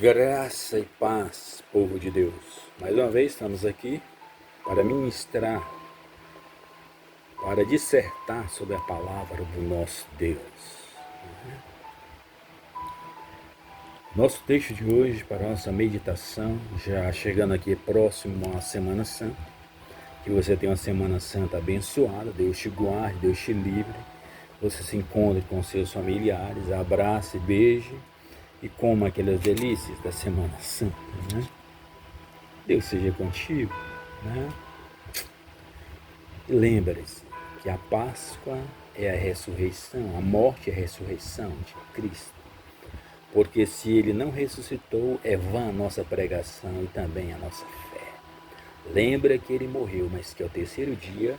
Graça e paz, povo de Deus. Mais uma vez estamos aqui para ministrar, para dissertar sobre a palavra do nosso Deus. Nosso texto de hoje para a nossa meditação, já chegando aqui próximo à Semana Santa. Que você tenha uma Semana Santa abençoada, Deus te guarde, Deus te livre. Você se encontre com seus familiares, abrace, beije e coma aquelas delícias da Semana Santa, né? Deus seja contigo, né? E lembre-se que a Páscoa é a ressurreição, a morte é a ressurreição de Cristo. Porque se Ele não ressuscitou, é vã a nossa pregação e também a nossa fé. Lembra que Ele morreu, mas que ao terceiro dia,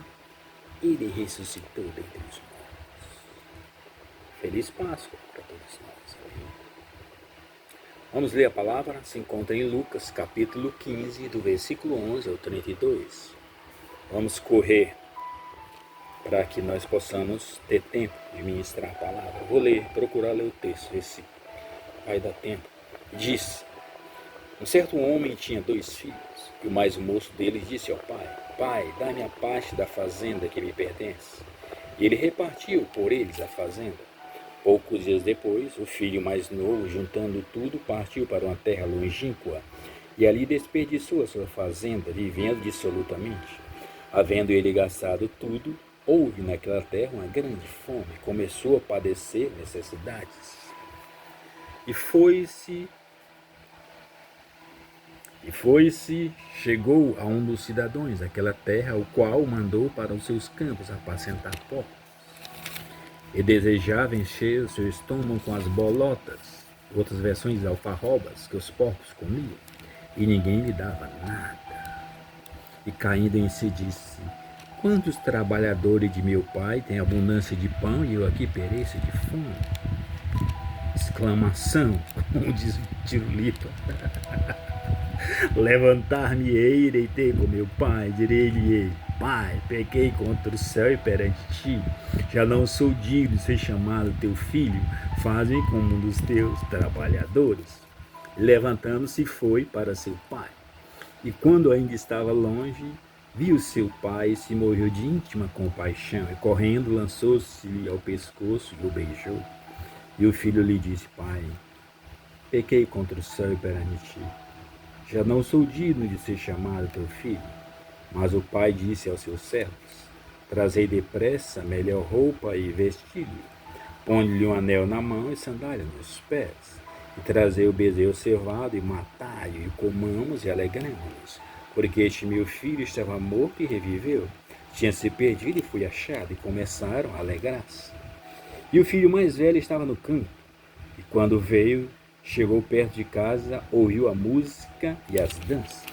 Ele ressuscitou dentre os mortos. Feliz Páscoa para todos nós. Vamos ler a palavra, se encontra em Lucas, capítulo 15, do versículo 11 ao 32. Vamos correr para que nós possamos ter tempo de ministrar a palavra. Vou procurar ler o texto, ver se vai dar tempo. Diz: um certo homem tinha 2 filhos, e o mais moço deles disse ao pai: Pai, dá-me a parte da fazenda que me pertence. E ele repartiu por eles a fazenda. Poucos dias depois, o filho mais novo, juntando tudo, partiu para uma terra longínqua e ali desperdiçou a sua fazenda, vivendo dissolutamente. Havendo ele gastado tudo, houve naquela terra uma grande fome, começou a padecer necessidades. E foi-se, chegou a um dos cidadãos daquela terra, o qual mandou para os seus campos apacentar porcos. E desejava encher o seu estômago com as bolotas, outras versões alfarrobas, que os porcos comiam, e ninguém lhe dava nada. E caindo em si disse: quantos trabalhadores de meu pai têm abundância de pão e eu aqui pereço de fome? Exclamação, como diz o Tirolito. Levantar-me-ei e deitei com meu pai, direi-lhe: Pai, pequei contra o céu e perante ti, já não sou digno de ser chamado teu filho, faz-me como um dos teus trabalhadores. Levantando-se foi para seu pai, e quando ainda estava longe, viu seu pai e se moveu de íntima compaixão, e correndo lançou-se-lhe ao pescoço e o beijou. E o filho lhe disse: Pai, pequei contra o céu e perante ti, já não sou digno de ser chamado teu filho. Mas o pai disse aos seus servos: trazei depressa a melhor roupa e vesti-lhe, ponde-lhe um anel na mão e sandália nos pés, e trazei o bezerro cevado e matai-o, e comamos e alegremos-nos, porque este meu filho estava morto e reviveu, tinha se perdido e foi achado, e começaram a alegrar-se. E o filho mais velho estava no campo, e quando veio, chegou perto de casa, ouviu a música e as danças.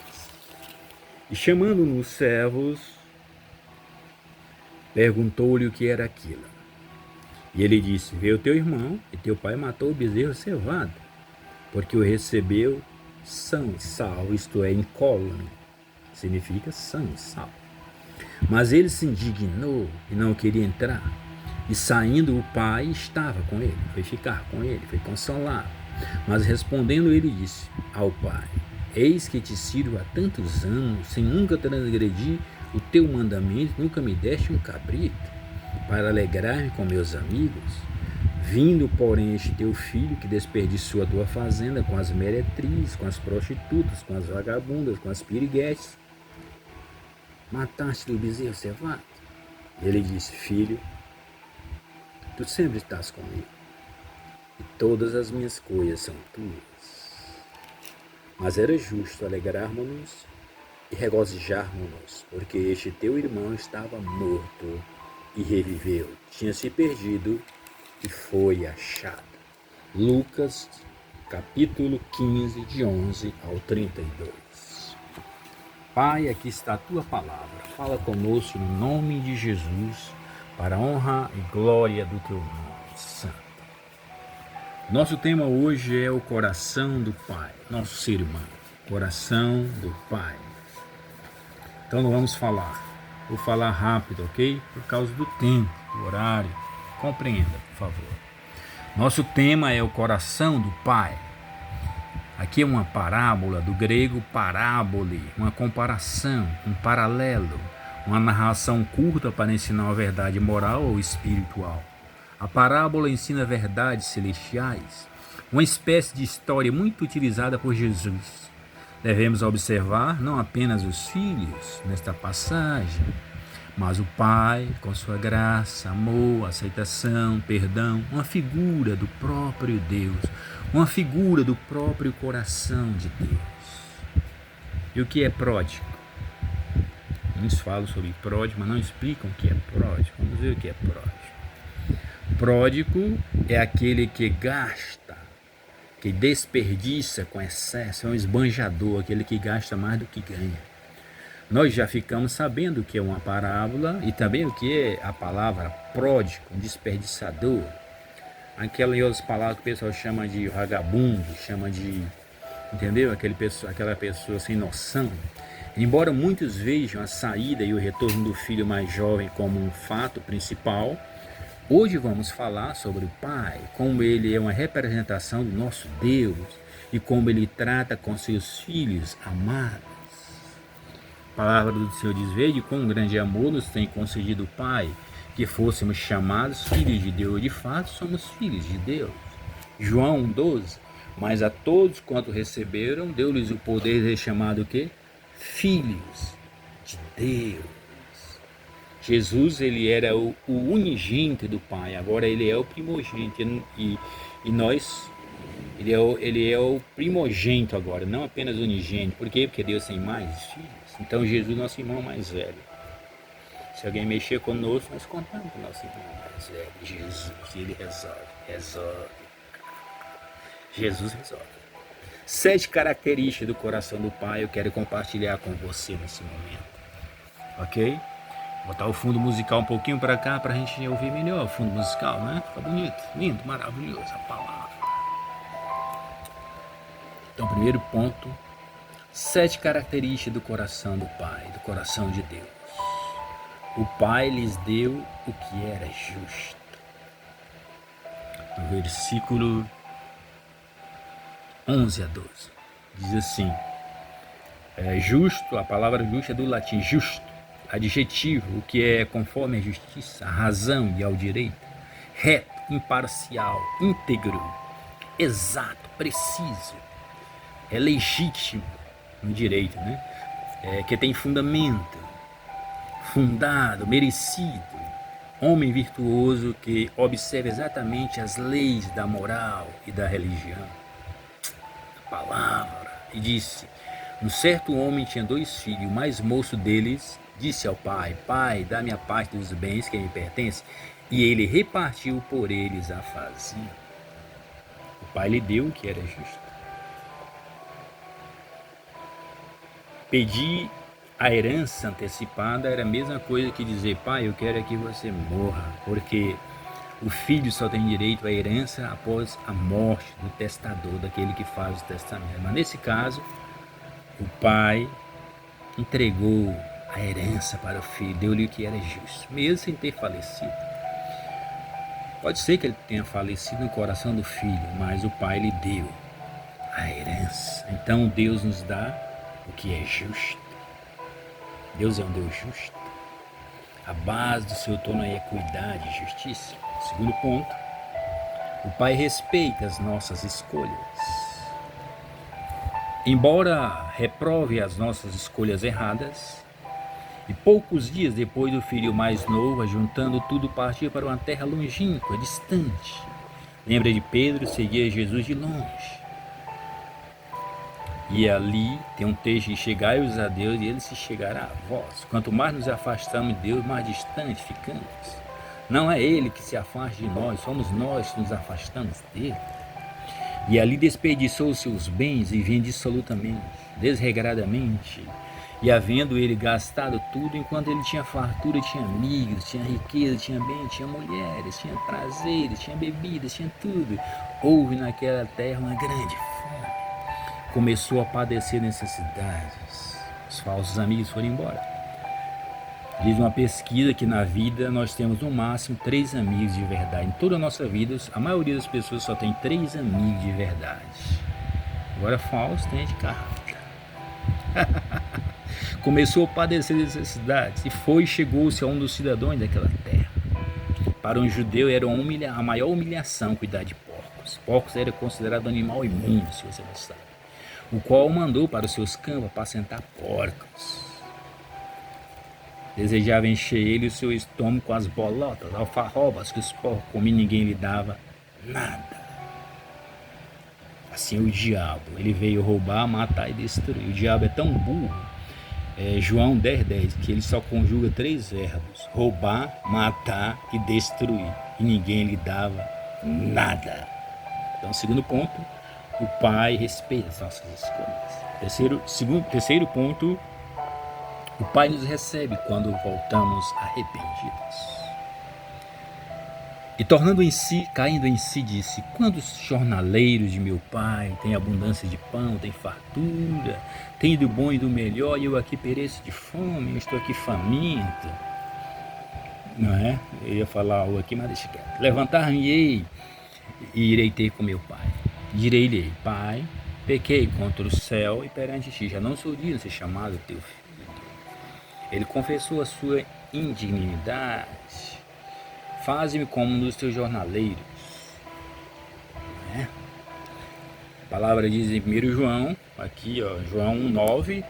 E chamando um dos servos, perguntou-lhe o que era aquilo. E ele disse: veio teu irmão, e teu pai matou o bezerro cevado, porque o recebeu são e salvo, isto é, incólume, significa são e salvo. Mas ele se indignou e não queria entrar. E saindo, o pai estava com ele, foi ficar com ele, foi consolá-lo. Mas respondendo, ele disse ao pai: eis que te sirvo há tantos anos, sem nunca transgredir o teu mandamento, nunca me deste um cabrito, para alegrar-me com meus amigos. Vindo, porém, este teu filho, que desperdiçou a tua fazenda com as meretrizes, com as prostitutas, com as vagabundas, com as piriguetes, mataste o bezerro cevado. Ele disse: filho, tu sempre estás comigo, e todas as minhas coisas são tuas. Mas era justo alegrarmos-nos e regozijarmos-nos, porque este teu irmão estava morto e reviveu, tinha se perdido e foi achado. Lucas, capítulo 15, de 11 ao 32. Pai, aqui está a tua palavra. Fala conosco no nome de Jesus, para a honra e glória do teu nome santo. Nosso tema hoje é o coração do Pai, nosso ser humano, coração do Pai. Então não vamos falar, vou falar rápido, ok? Por causa do tempo, do horário, compreenda, por favor. Nosso tema é o coração do Pai. Aqui é uma parábola, do grego parábole, uma comparação, um paralelo, uma narração curta para ensinar uma verdade moral ou espiritual. A parábola ensina verdades celestiais, uma espécie de história muito utilizada por Jesus. Devemos observar não apenas os filhos nesta passagem, mas o Pai, com sua graça, amor, aceitação, perdão, uma figura do próprio Deus, uma figura do próprio coração de Deus. E o que é pródigo? Muitos falam sobre pródigo, mas não explicam o que é pródigo. Vamos ver o que é pródigo. Pródigo é aquele que gasta, que desperdiça com excesso, é um esbanjador, aquele que gasta mais do que ganha. Nós já ficamos sabendo o que é uma parábola e também o que é a palavra pródigo, um desperdiçador. Aquelas palavras que o pessoal chama de vagabundo, chama de, entendeu? Aquela pessoa sem noção. Embora muitos vejam a saída e o retorno do filho mais jovem como um fato principal, hoje vamos falar sobre o Pai, como ele é uma representação do nosso Deus e como ele trata com seus filhos amados. A palavra do Senhor diz: vede com grande amor nos tem concedido o Pai, que fôssemos chamados filhos de Deus. De fato, somos filhos de Deus. João 1,12. Mas a todos quanto receberam, deu-lhes o poder de ser chamado o quê? Filhos de Deus. Jesus, ele era o unigênito do Pai, agora ele é o primogênito. E nós, ele é o primogênito agora, não apenas unigênito. Por quê? Porque Deus tem mais filhos. Então Jesus, nosso irmão mais velho. Se alguém mexer conosco, nós contamos com o nosso irmão mais velho, Jesus, ele resolve. Jesus resolve. 7 características do coração do Pai eu quero compartilhar com você nesse momento. Ok? Vou botar o fundo musical um pouquinho para cá para a gente ouvir melhor o fundo musical, né? Fica bonito, lindo, maravilhoso a palavra. Então, primeiro ponto, 7 características do coração do Pai, do coração de Deus. O Pai lhes deu o que era justo. No versículo 11 a 12, diz assim: justo, a palavra justo é do latim justo, adjetivo, o que é conforme a justiça, a razão e ao direito, reto, imparcial, íntegro, exato, preciso, é legítimo no direito, né? Que tem fundamento, fundado, merecido, homem virtuoso que observa exatamente as leis da moral e da religião. A palavra, e disse: um certo homem tinha 2 filhos, o mais moço deles disse ao pai: pai, dá-me a parte dos bens que me pertencem, e ele repartiu por eles a fazenda. O pai lhe deu o que era justo. Pedir a herança antecipada era a mesma coisa que dizer: pai, eu quero que você morra, porque o filho só tem direito à herança após a morte do testador, daquele que faz o testamento. Mas nesse caso, o pai entregou a herança para o filho, deu-lhe o que era justo, mesmo sem ter falecido. Pode ser que ele tenha falecido no coração do filho, mas o pai lhe deu a herança. Então Deus nos dá o que é justo. Deus é um Deus justo. A base do seu trono é equidade e justiça. Segundo ponto, o Pai respeita as nossas escolhas. Embora reprove as nossas escolhas erradas, e poucos dias depois do filho mais novo, ajuntando tudo, partiu para uma terra longínqua, distante. Lembra de Pedro, seguia Jesus de longe. E ali tem um texto de: chegai-vos a Deus e ele se chegará a vós. Quanto mais nos afastamos de Deus, mais distante ficamos. Não é ele que se afasta de nós, somos nós que nos afastamos dele. E ali desperdiçou os seus bens, vivendo dissolutamente, desregradamente. E havendo ele gastado tudo, enquanto ele tinha fartura, tinha amigos, tinha riqueza, tinha bem, tinha mulheres, tinha prazeres, tinha bebidas, tinha tudo. Houve naquela terra uma grande fome. Começou a padecer necessidades. Os falsos amigos foram embora. Diz uma pesquisa que na vida nós temos no máximo 3 amigos de verdade. Em toda a nossa vida, a maioria das pessoas só tem 3 amigos de verdade. Agora Fausto tem de carta. Começou a padecer necessidades e chegou-se a um dos cidadãos daquela terra. Para um judeu era a maior humilhação cuidar de porcos. Porcos era considerado animal imundo, se você não sabe. O qual o mandou para os seus campos apacentar porcos. Desejava encher ele o seu estômago com as bolotas, alfarrobas que os porcos comiam e ninguém lhe dava nada. Assim o diabo, ele veio roubar, matar e destruir. O diabo é tão burro, João 10:10, que ele só conjuga 3 verbos: roubar, matar e destruir. E ninguém lhe dava nada. Então, segundo ponto, o Pai respeita as nossas escolhas. Terceiro ponto, o Pai nos recebe quando voltamos arrependidos. E caindo em si, disse: quantos jornaleiros de meu pai têm abundância de pão, têm fartura, têm do bom e do melhor, e eu aqui pereço de fome, eu estou aqui faminto. Não é? Eu ia falar algo aqui, mas deixa quieto. Levantar-me-ei e irei ter com meu pai. Direi-lhe: Pai, pequei contra o céu e perante ti, já não sou digno de ser chamado teu filho. Ele confessou a sua indignidade. Faze-me como um dos teus jornaleiros. A palavra diz em 1 João, aqui João 1:9,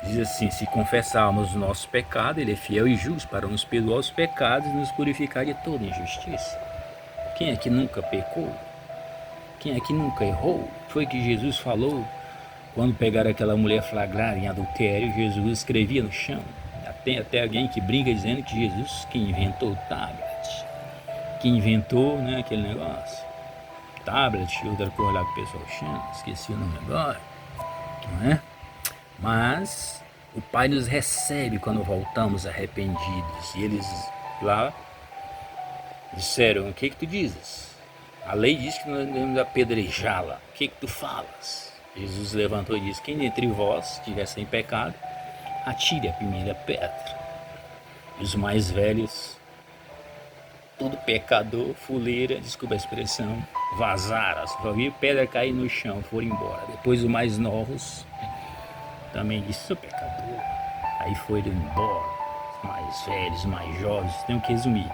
diz assim: se confessarmos os nossos pecados, ele é fiel e justo para nos perdoar os pecados e nos purificar de toda injustiça. Quem é que nunca pecou? Quem é que nunca errou? Foi que Jesus falou quando pegaram aquela mulher flagrada em adultério. Jesus escrevia no chão. Tem até alguém que brinca dizendo que Jesus que inventou o tablet, que inventou, né, aquele negócio, tablet, outra coisa lá que o pessoal chama, esqueci o nome agora, não é? Mas o Pai nos recebe quando voltamos arrependidos. E eles lá disseram: o que tu dizes? A lei diz que nós devemos apedrejá-la. O que tu falas? Jesus levantou e disse: quem dentre vós estiver sem pecado, atire a primeira pedra. E os mais velhos, todo pecador, fuleira, desculpa a expressão, vazaram. Só vi pedra cair no chão, foram embora. Depois os mais novos também disse: sou pecador. Aí foram embora. Os mais velhos, os mais jovens, tenho que resumir.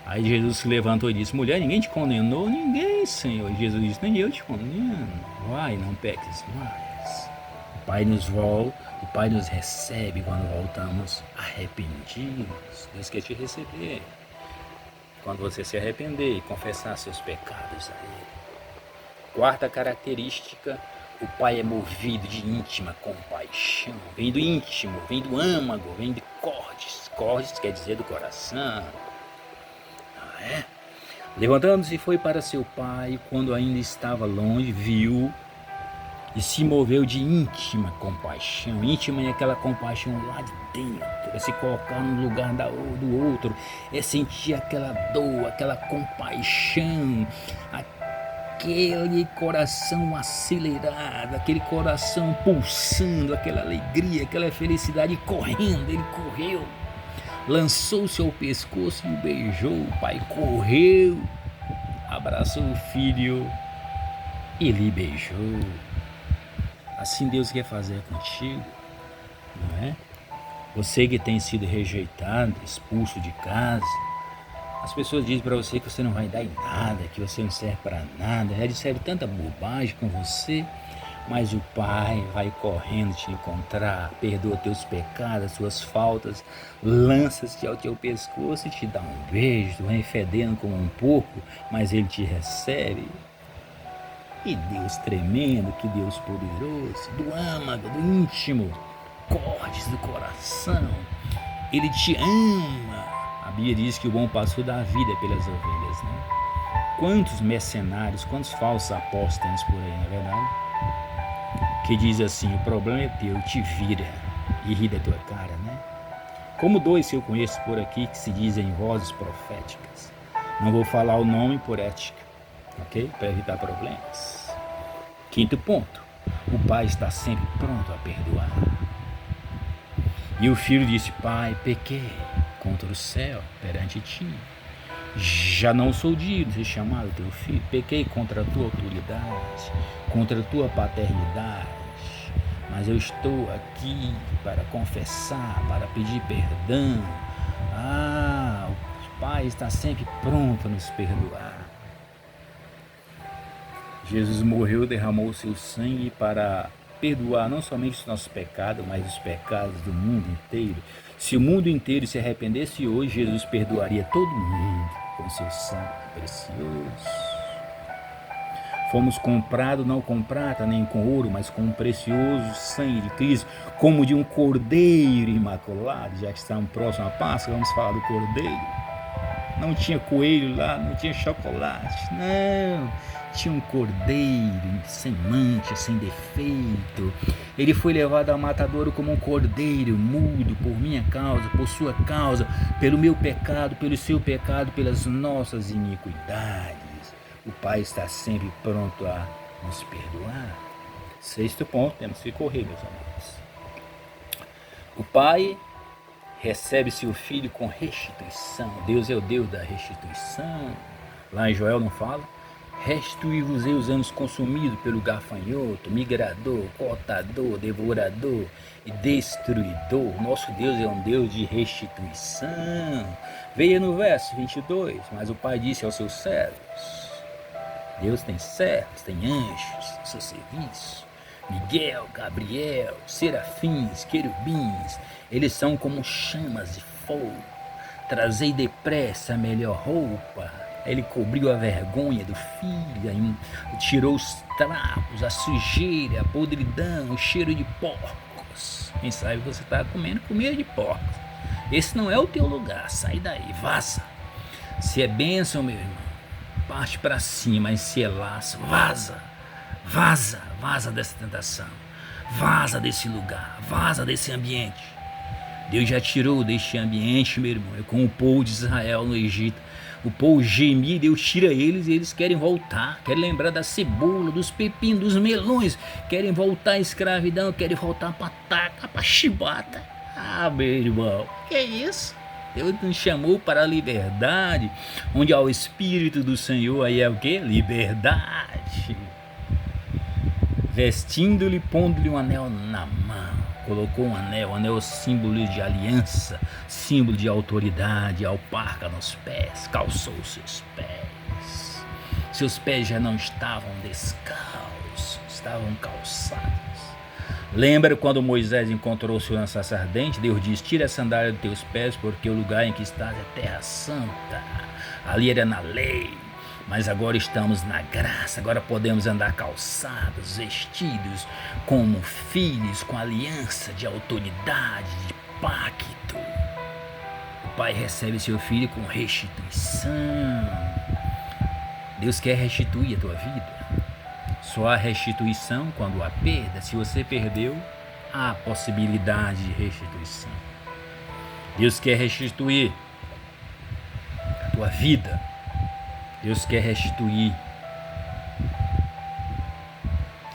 Aí Jesus se levantou e disse: mulher, ninguém te condenou? Ninguém, Senhor. E Jesus disse: nem eu te condeno. Vai, não peques mais. O Pai nos recebe quando voltamos arrependidos. Deus quer te receber quando você se arrepender e confessar seus pecados a Ele. Quarta característica: o Pai é movido de íntima compaixão. Vem do íntimo, vem do âmago, vem de cordes. Cordes quer dizer do coração. Levantando-se, foi para seu pai. Quando ainda estava longe, viu e se moveu de íntima compaixão. Íntima é aquela compaixão lá de dentro, é se colocar no lugar do outro, é sentir aquela dor, aquela compaixão, aquele coração acelerado, aquele coração pulsando, aquela alegria, aquela felicidade correndo. Ele correu, lançou-se ao pescoço e o beijou. O pai correu, abraçou o filho e lhe beijou. Assim Deus quer fazer contigo, não é? Você que tem sido rejeitado, expulso de casa, as pessoas dizem para você que você não vai dar em nada, que você não serve para nada, já disseram tanta bobagem com você, mas o Pai vai correndo te encontrar, perdoa teus pecados, suas faltas, lança-se ao teu pescoço e te dá um beijo, vem fedendo como um porco, mas Ele te recebe. Que Deus tremendo, que Deus poderoso, do âmago, do íntimo, cordes do coração. Ele te ama. A Bíblia diz que o bom pastor dá a vida pelas ovelhas, né? Quantos mercenários, quantos falsos apóstolos temos por aí, não é verdade? Que diz assim: o problema é teu, te vira e ri da tua cara, né? Como 2 que eu conheço por aqui que se dizem vozes proféticas. Não vou falar o nome por ética, ok? Para evitar problemas. Quinto ponto: o pai está sempre pronto a perdoar. E o filho disse: pai, pequei contra o céu perante ti, Já não sou digno de ser chamado teu filho. Pequei contra a tua autoridade, contra a tua paternidade. Mas eu estou aqui para confessar, para pedir perdão. O Pai está sempre pronto a nos perdoar. Jesus morreu, derramou o seu sangue para perdoar não somente os nossos pecados, mas os pecados do mundo inteiro. Se o mundo inteiro se arrependesse hoje, Jesus perdoaria todo mundo com seu sangue precioso. Fomos comprados não com prata nem com ouro, mas com o precioso sangue de Cristo, como de um cordeiro imaculado. Já que estamos próximos à Páscoa, vamos falar do cordeiro. Não tinha coelho lá, não tinha chocolate, não. Tinha um cordeiro sem mancha, sem defeito. Ele foi levado ao matadouro como um cordeiro mudo por minha causa, por sua causa, pelo meu pecado, pelo seu pecado, pelas nossas iniquidades. O Pai está sempre pronto a nos perdoar. 6º ponto, temos que correr, meus amigos. O Pai recebe seu Filho com restituição. Deus é o Deus da restituição. Lá em Joel não fala? Restituí-vos os anos consumidos pelo gafanhoto, migrador, cortador, devorador e destruidor. Nosso Deus é um Deus de restituição. Veja no verso 22, mas o Pai disse aos seus servos: Deus tem servos, tem anjos no seu serviço. Miguel, Gabriel, serafins, querubins, eles são como chamas de fogo. Trazei depressa a melhor roupa. Ele cobriu a vergonha do filho, tirou os trapos, a sujeira, a podridão, o cheiro de porcos. Quem sabe você está comendo comida de porcos. Esse não é o teu lugar, sai daí, vaza. Se é bênção, meu irmão, parte para cima, e se é laço, vaza. Vaza dessa tentação, vaza desse lugar, vaza desse ambiente. Deus já tirou deste ambiente, meu irmão. É como o povo de Israel no Egito. O povo gemia, Deus tira eles e eles querem voltar. Querem lembrar da cebola, dos pepinos, dos melões. Querem voltar à escravidão, querem voltar para taca, para chibata. Meu irmão, que é isso? Deus nos chamou para a liberdade, onde há o Espírito do Senhor, aí é o que? Liberdade. Vestindo-lhe, pondo-lhe um anel na mão. Colocou um anel símbolo de aliança, símbolo de autoridade, alparca nos pés, calçou seus pés. Seus pés já não estavam descalços, estavam calçados. Lembra quando Moisés encontrou o Senhor sarça ardente? Deus diz: tira a sandália dos teus pés, porque o lugar em que estás é terra santa. Ali era na lei, mas agora estamos na graça. Agora podemos andar calçados, vestidos como filhos, com aliança de autoridade, de pacto. O Pai recebe seu filho com restituição. Deus quer restituir a tua vida. Só há restituição quando há perda. Se você perdeu, há possibilidade de restituição. Deus quer restituir a tua vida. Deus quer restituir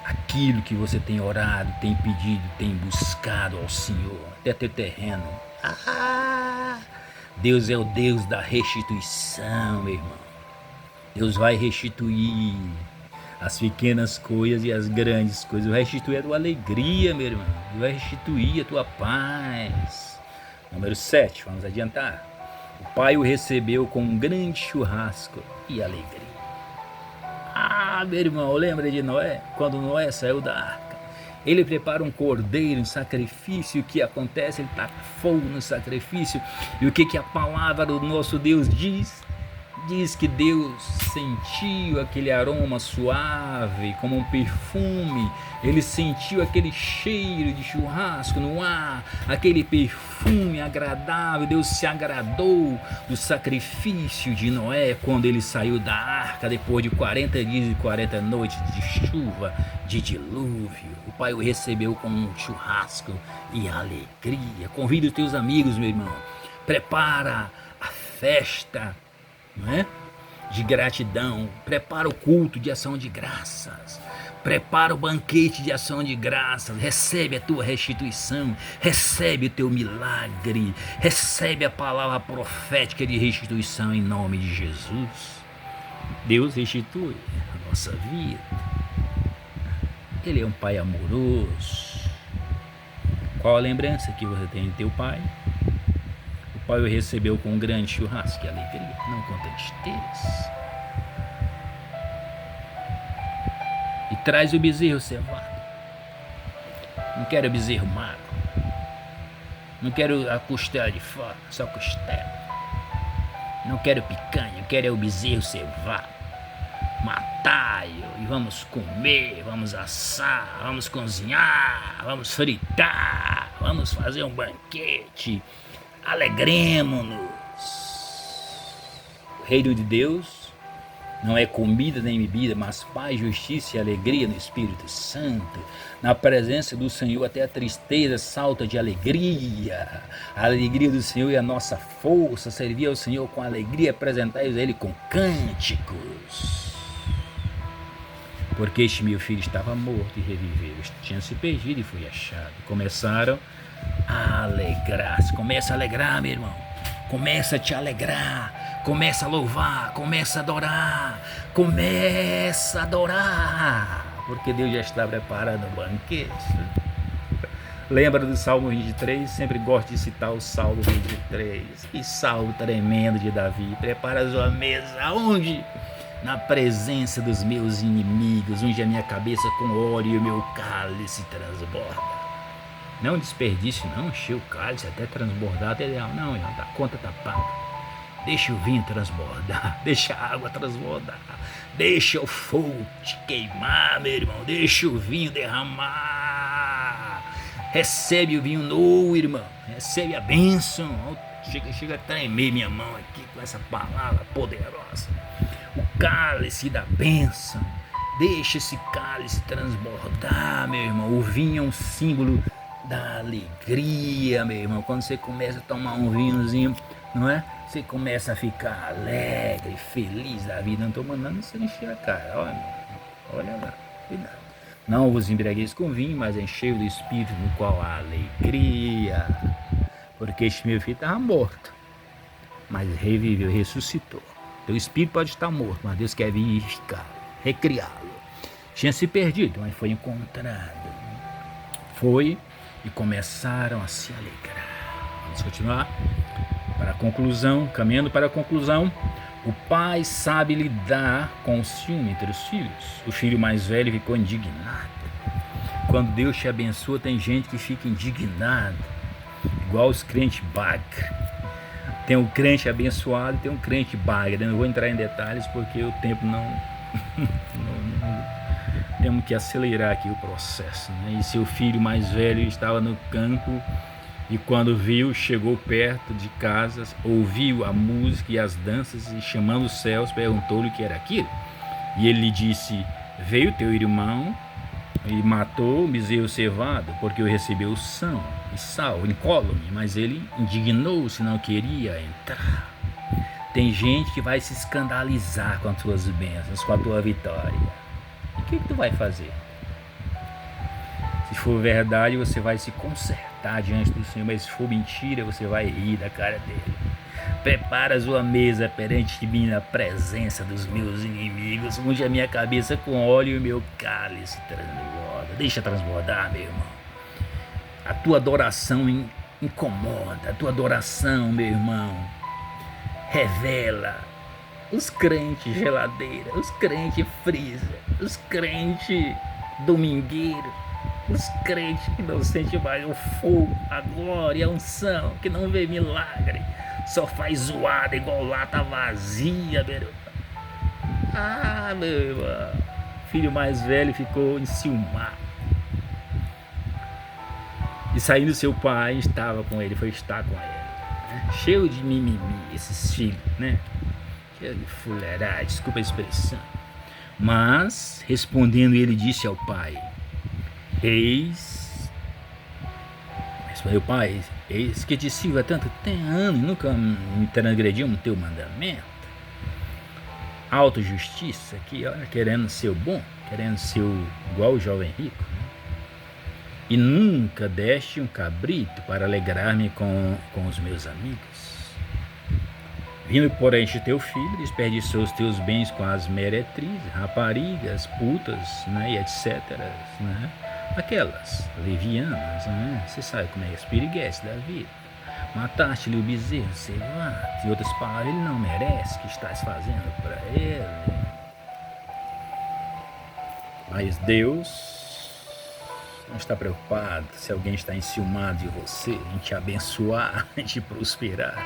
aquilo que você tem orado, tem pedido, tem buscado ao Senhor, até teu terreno. Deus é o Deus da restituição, meu irmão. Deus vai restituir as pequenas coisas e as grandes coisas. Vai restituir a tua alegria, meu irmão. Vai restituir a tua paz. Número 7, vamos adiantar. O Pai o recebeu com um grande churrasco e alegria. Meu irmão, lembra de Noé? Quando Noé saiu da arca, ele prepara um cordeiro, um sacrifício. O que acontece? Ele taca fogo no sacrifício. E o que a palavra do nosso Deus diz? Diz que Deus sentiu aquele aroma suave, como um perfume. Ele sentiu aquele cheiro de churrasco no ar, aquele perfume agradável. Deus se agradou do sacrifício de Noé quando ele saiu da arca, depois de 40 dias e 40 noites de chuva, de dilúvio. O Pai o recebeu com um churrasco e alegria. Convida os teus amigos, meu irmão. Prepara a festa, não é? De gratidão. Prepara o culto de ação de graças. Prepara o banquete de ação de graças, recebe a tua restituição, recebe o teu milagre, recebe a palavra profética de restituição em nome de Jesus. Deus restitui a nossa vida. Ele é um Pai amoroso. Qual a lembrança que você tem de teu Pai? O Pai o recebeu com um grande churrasco e alegria, não com tristeza. E traz o bezerro cevado. Não quero o bezerro magro. Não quero a costela de fora, só costela. Não quero picanha, quero o bezerro cevado. Matar e vamos comer, vamos assar, vamos cozinhar, vamos fritar, vamos fazer um banquete. Alegremos-nos. O reino de Deus não é comida nem bebida, mas paz, justiça e alegria no Espírito Santo. Na presença do Senhor até a tristeza salta de alegria. A alegria do Senhor é a nossa força. Servir ao Senhor com alegria, apresentar-os a Ele com cânticos. Porque este meu filho estava morto e reviveu. Tinha se perdido e foi achado. Começaram a alegrar-se. Começa a alegrar, meu irmão. Começa a te alegrar. Começa a louvar, começa a adorar, começa a adorar, porque Deus já está preparando o banquete. Lembra do Salmo 23? Sempre gosto de citar o Salmo 23. Que salmo tremendo de Davi. Prepara a sua mesa, onde? Na presença dos meus inimigos, unge a minha cabeça com óleo e o meu cálice transborda. Não desperdício, não encher o cálice até transbordar, até não, a conta está paga. Deixa o vinho transbordar, deixa a água transbordar, deixa o fogo te queimar, meu irmão, deixa o vinho derramar. Recebe o vinho novo, irmão, recebe a bênção. Chega a tremer minha mão aqui com essa palavra poderosa. O cálice da bênção, deixa esse cálice transbordar, meu irmão. O vinho é um símbolo da alegria, meu irmão. Quando você começa a tomar um vinhozinho, não é? Você começa a ficar alegre, feliz da vida. Não estou mandando você encher a cara. Olha lá, cuidado. Não vos embriagueis com vinho, mas enchei do Espírito, no qual há alegria. Porque este meu filho estava morto, mas reviveu, ressuscitou. Teu espírito pode estar morto, mas Deus quer vivificá-lo, recriá-lo. Tinha se perdido, mas foi encontrado. Foi e começaram a se alegrar. Vamos continuar? Para a conclusão, caminhando para a conclusão, o pai sabe lidar com o ciúme entre os filhos. O filho mais velho ficou indignado. Quando Deus te abençoa, tem gente que fica indignado, igual os crentes baga. Tem um crente abençoado e tem um crente baga. Eu não vou entrar em detalhes porque o tempo não temos que acelerar aqui o processo, né? E seu filho mais velho estava no campo. E quando viu, chegou perto de casa, ouviu a música e as danças e chamando os céus, perguntou-lhe o que era aquilo. E ele lhe disse, veio teu irmão e matou o bezerro cevado, porque eu recebeu são e sal, incólume, mas ele indignou-se, não queria entrar. Tem gente que vai se escandalizar com as tuas bênçãos, com a tua vitória. E o que tu vai fazer? Se for verdade, você vai se consertar diante do Senhor, mas se for mentira, você vai rir da cara dele. Prepara a sua mesa perante mim na presença dos meus inimigos, unge a minha cabeça com óleo e o meu cálice transborda. Deixa transbordar, meu irmão. A tua adoração incomoda, a tua adoração, meu irmão, revela os crentes geladeira, os crentes freezer, os crentes domingueiros, os crentes que não sentem mais o fogo, a glória, a unção, que não vê milagre, só faz zoada igual lata vazia, meu irmão. Ah, meu irmão, filho mais velho ficou enciumado. E saindo seu pai, estava com ele, foi estar com ele, né? Cheio de mimimi, esses filhos, né? Cheio de fuleiragem, desculpa a expressão. Mas, respondendo, ele disse ao pai, respondeu o pai, eis que te sirvo há tanto anos e nunca me transgrediu o teu mandamento. autojustiça, que olha, querendo ser o bom, querendo ser igual o jovem rico, né? E nunca deste um cabrito para alegrar-me com os meus amigos. Vindo, porém, de teu filho, desperdiçou os teus bens com as meretrizes, raparigas, putas, né, e etc. Né? Aquelas levianas, né? Você sabe como é, as piriguetes da vida. Mataste-lhe o bezerro, cevaste. Em outras palavras, ele não merece o que estás fazendo para ele. Mas Deus não está preocupado se alguém está enciumado de você, em te abençoar, em te prosperar.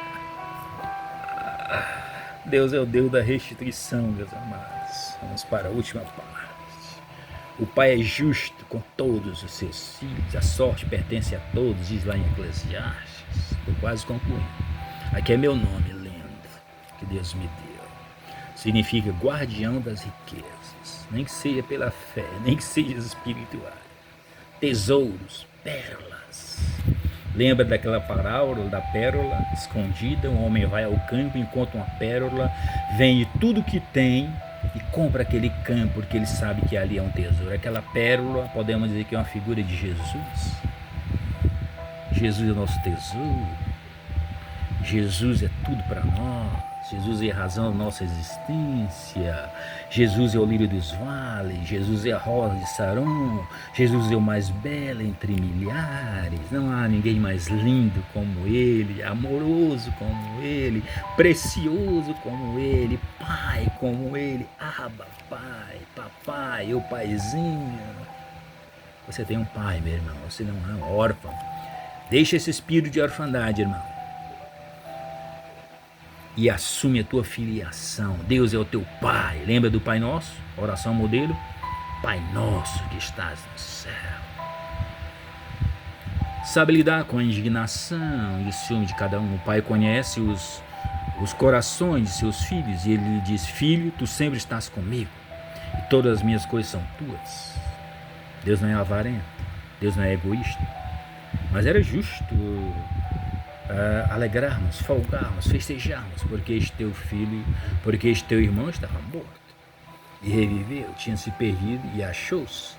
Deus é o Deus da restituição, meus amados. Vamos para a última parte. O Pai é justo com todos os seus filhos. A sorte pertence a todos, diz lá em Eclesiastes. Estou quase concluindo. Aqui é meu nome, lindo, que Deus me deu. Significa guardião das riquezas. Nem que seja pela fé, nem que seja espiritual. Tesouros, pérolas. Lembra daquela parábola da pérola escondida? Um homem vai ao campo, encontra uma pérola, vende tudo que tem e compra aquele campo, porque ele sabe que ali é um tesouro. Aquela pérola, podemos dizer que é uma figura de Jesus. Jesus é o nosso tesouro. Jesus é tudo para nós. Jesus é a razão da nossa existência. Jesus é o lírio dos vales. Jesus é a rosa de Saron. Jesus é o mais belo entre milhares. Não há ninguém mais lindo como Ele, amoroso como Ele, precioso como Ele, Pai como Ele. Abba, Pai, papai, o paizinho. Você tem um pai, meu irmão. Você não é um órfão. Deixa esse espírito de orfandade, irmão. E assume a tua filiação. Deus é o teu Pai. Lembra do Pai Nosso? Oração modelo. Pai Nosso que estás no céu. Sabe lidar com a indignação e o ciúme de cada um. O Pai conhece os corações de seus filhos. E Ele lhe diz: filho, tu sempre estás comigo. E todas as minhas coisas são tuas. Deus não é avarento. Deus não é egoísta. Mas era justo alegrarmos, folgarmos, festejarmos, porque este teu filho, porque este teu irmão estava morto e reviveu, tinha se perdido e achou-se.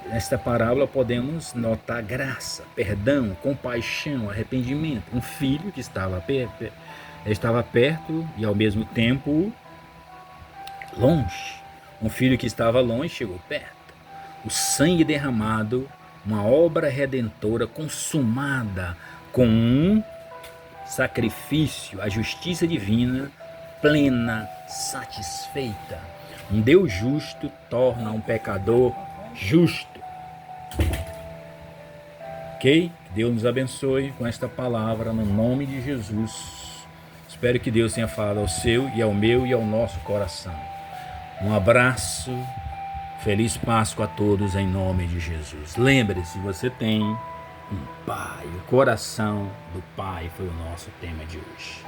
Nesta parábola podemos notar graça, perdão, compaixão, arrependimento. Um filho que estava perto e ao mesmo tempo longe. Um filho que estava longe chegou perto. O sangue derramado, uma obra redentora consumada com um sacrifício, a justiça divina plena, satisfeita. Um Deus justo torna um pecador justo. Ok? Que Deus nos abençoe com esta palavra no nome de Jesus. Espero que Deus tenha falado ao seu e ao meu e ao nosso coração. Um abraço. Feliz Páscoa a todos em nome de Jesus. Lembre-se, você tem um Pai. O coração do Pai foi o nosso tema de hoje.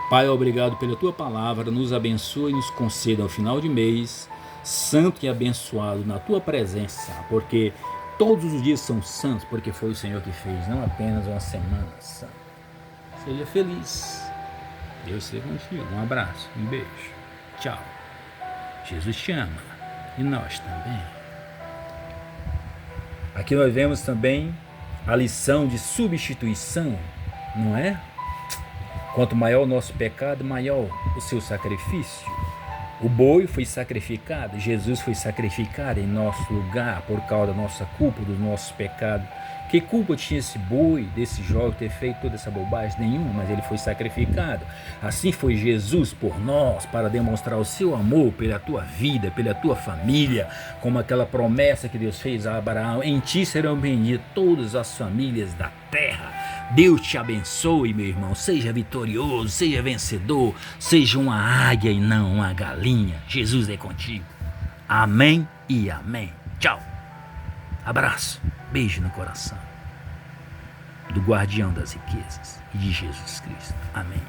Pai, obrigado pela Tua palavra. Nos abençoe e nos conceda ao final de mês, santo e abençoado na Tua presença, porque todos os dias são santos, porque foi o Senhor que fez, não apenas uma semana santa. Seja feliz. Deus seja contigo. Um abraço, um beijo. Tchau. Jesus te ama. E nós também. Aqui nós vemos também a lição de substituição, não é? Quanto maior o nosso pecado, maior o seu sacrifício. O boi foi sacrificado, Jesus foi sacrificado em nosso lugar por causa da nossa culpa, dos nossos pecados. Que culpa tinha esse boi, desse jovem ter feito toda essa bobagem? Nenhuma, mas ele foi sacrificado. Assim foi Jesus por nós, para demonstrar o seu amor pela tua vida, pela tua família, como aquela promessa que Deus fez a Abraão: em ti serão benditas todas as famílias da terra. Deus te abençoe, meu irmão. Seja vitorioso, seja vencedor, seja uma águia e não uma galinha. Jesus é contigo. Amém e amém. Tchau. Abraço, beijo no coração do guardião das riquezas e de Jesus Cristo. Amém.